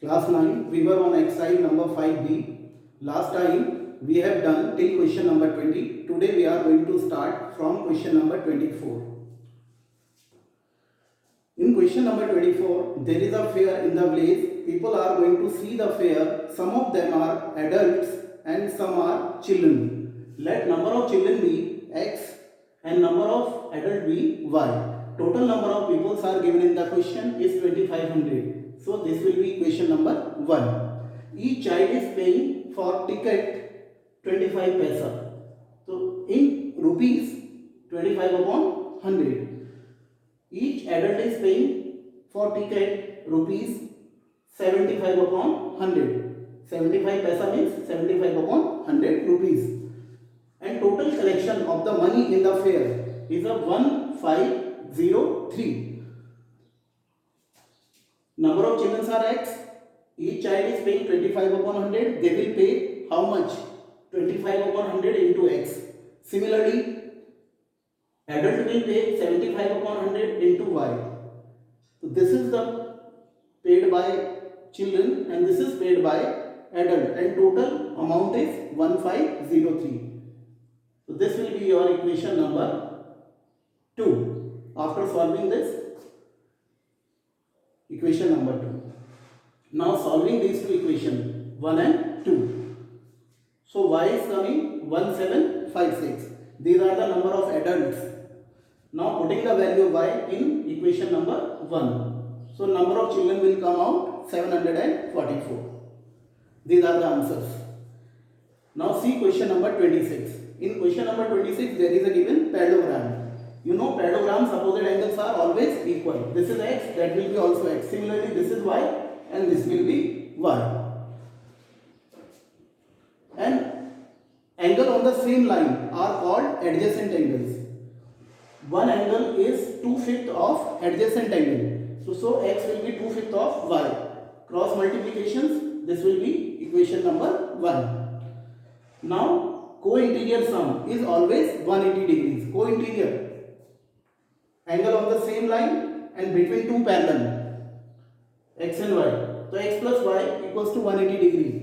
Class 9, we were on exercise number 5B. Last time we have done till question number 20. Today we are going to start from question number 24. In question number 24, there is a fair in the village. People are going to see the fair. Some of them are adults and some are children. Let number of children be X and number of adult be Y. Total number of peoples are given in the question is 2500. So this will be equation number 1. Each child is paying for ticket 25 paisa. So in rupees 25 upon 100. Each adult is paying for ticket rupees 75 upon 100. 75 paisa means 75 upon 100 rupees. And total collection of the money in the fair is a 1503. Number of children are X. Each child is paying 25 upon 100. They will pay how much? 25 upon 100 into X. Similarly, adult will pay 75 upon 100 into Y. So this is the paid by children and this is paid by adult, and total amount is 1503. So this will be your equation number 2. After solving this, equation number 2. Now solving these two equations 1 and 2. So Y is coming 1756. These are the number of adults. Now putting the value of Y in equation number 1. So number of children will come out 744. These are the answers. Now see question number 26. In question number 26 there is a given parallelogram. You know parallelograms, opposite angles are always equal. This is X, that will be also X. Similarly this is Y and this will be Y. And angle on the same line are called adjacent angles. One angle is 2/5 of adjacent angle. So X will be 2/5 of Y. Cross multiplications, this will be equation number 1. Now co-interior sum is always 180 degrees. Co-interior, angle on the same line and between two parallel, X and Y. So X plus Y equals to 180 degree.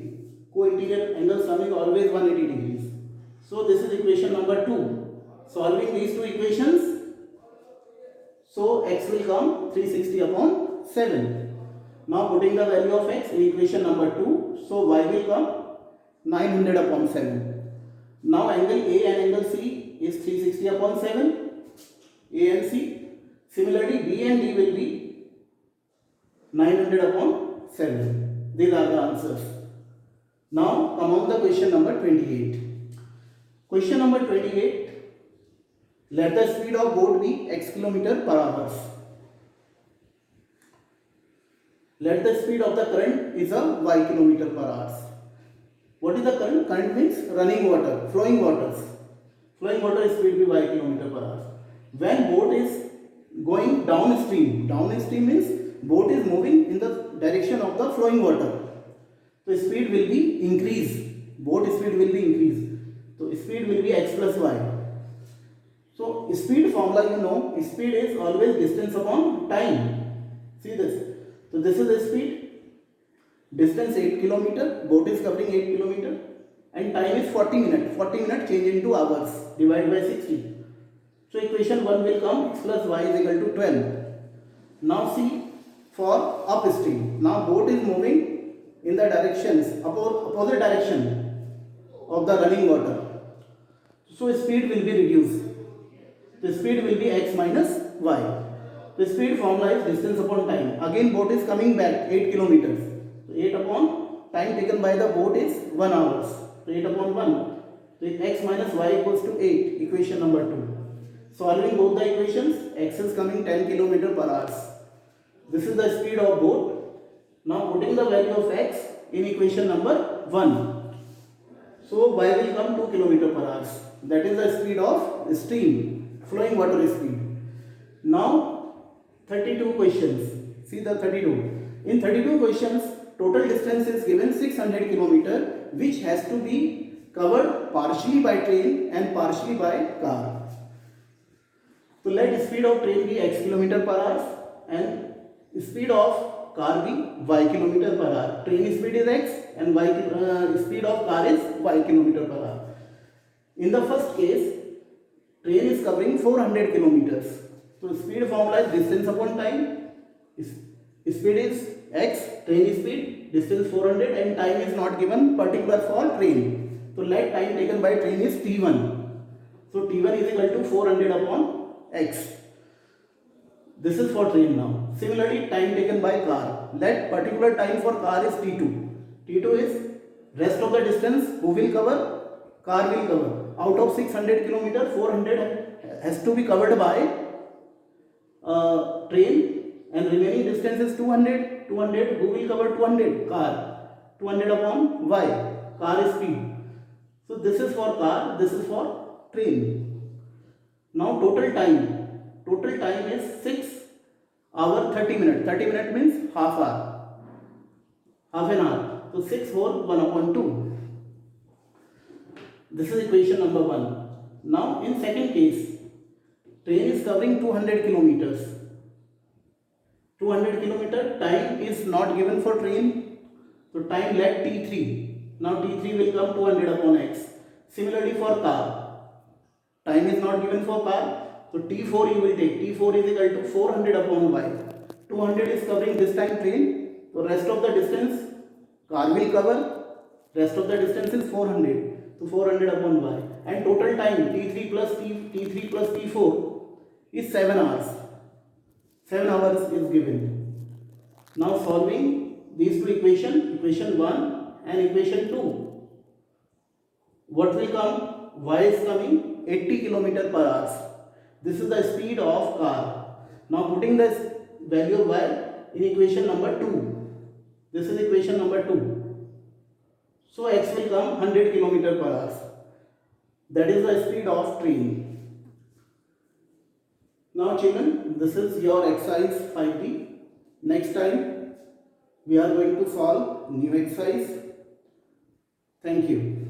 Co-interior angle sum is always 180 degrees. So this is equation number 2. Solving these two equations, so X will come 360 upon 7. Now putting the value of X in equation number 2, so Y will come 900 upon 7. Now angle A and angle C is 360 upon 7, A and C. Similarly B and D will be 900 upon 7. These are the answers. Now come on the question number 28. Question number 28. Let the speed of boat be x kilometer per hour. Let the speed of the current is a y kilometer per hour. What is the current? Current means running water, flowing waters. Flowing water speed will be y kilometer per hour. When boat is going downstream, downstream means boat is moving in the direction of the flowing water. So speed will be increased. Boat speed will be increased. So speed will be x plus y. So speed formula, you know, speed is always distance upon time. See this. So this is the speed. Distance 8 km, boat is covering 8 km, and time is 40 minutes. 40 minutes change into hours, divided by 60. So equation 1 will come, x plus y is equal to 12. Now see, for upstream. Now boat is moving in the directions, opposite direction of the running water. So speed will be reduced. The speed will be x minus y. The speed formula is distance upon time. Again boat is coming back 8 kilometers. 8 upon time taken by the boat is 1 hour. So 8 upon 1. So x minus y equals to 8. Equation number 2. Solving both the equations, x is coming 10 km per hour. This is the speed of boat. Now putting the value of x in equation number 1. So y will come 2 km per hour. That is the speed of stream, flowing water speed. Now 32 questions. See the 32. In 32 questions, total distance is given 600 km, which has to be covered partially by train and partially by car. So let speed of train be x km per hour and speed of car be y kilometer per hour. Train speed is x and speed of car is y kilometer per hour. In the first case, train is covering 400 kilometers. So speed formula is distance upon time. Speed is x, train speed, distance 400 and time is not given particular for train. So let time taken by train is t1. So t1 is equal to 400 upon x. This is for train now. Similarly, time taken by car. Let particular time for car is t2. t2 is rest of the distance who will cover? Car will cover. Out of 600 km, 400 has to be covered by train and remaining distance is 200. 200 who will cover 200? Car. 200 upon y. Car is speed. So this is for car, this is for train. Now total time. Total time is 6 hour 30 minutes. 30 minutes means half hour. Half an hour. So 6 for 1 upon 2. This is equation number 1. Now in second case, train is covering 200 kilometers. 200 kilometer, time is not given for train. So time let t3. Now t3 will come 200 upon x. Similarly for car, time is not given for car. So t4 you will take. T4 is equal to 400 upon y. 200 is covering this time train. So rest of the distance car will cover. Rest of the distance is 400. So 400 upon y. And total time t3 plus t4 is 7 hours. 7 hours is given. Now solving these two equations, equation 1 and equation 2. What will come? Y is coming 80 km per hour. This is the speed of car. Now putting this value of y in equation number 2. This is equation number 2. So x will come 100 km per hour. That is the speed of train. Now children, this is your exercise 5D. Next time we are going to solve new exercise. Thank you.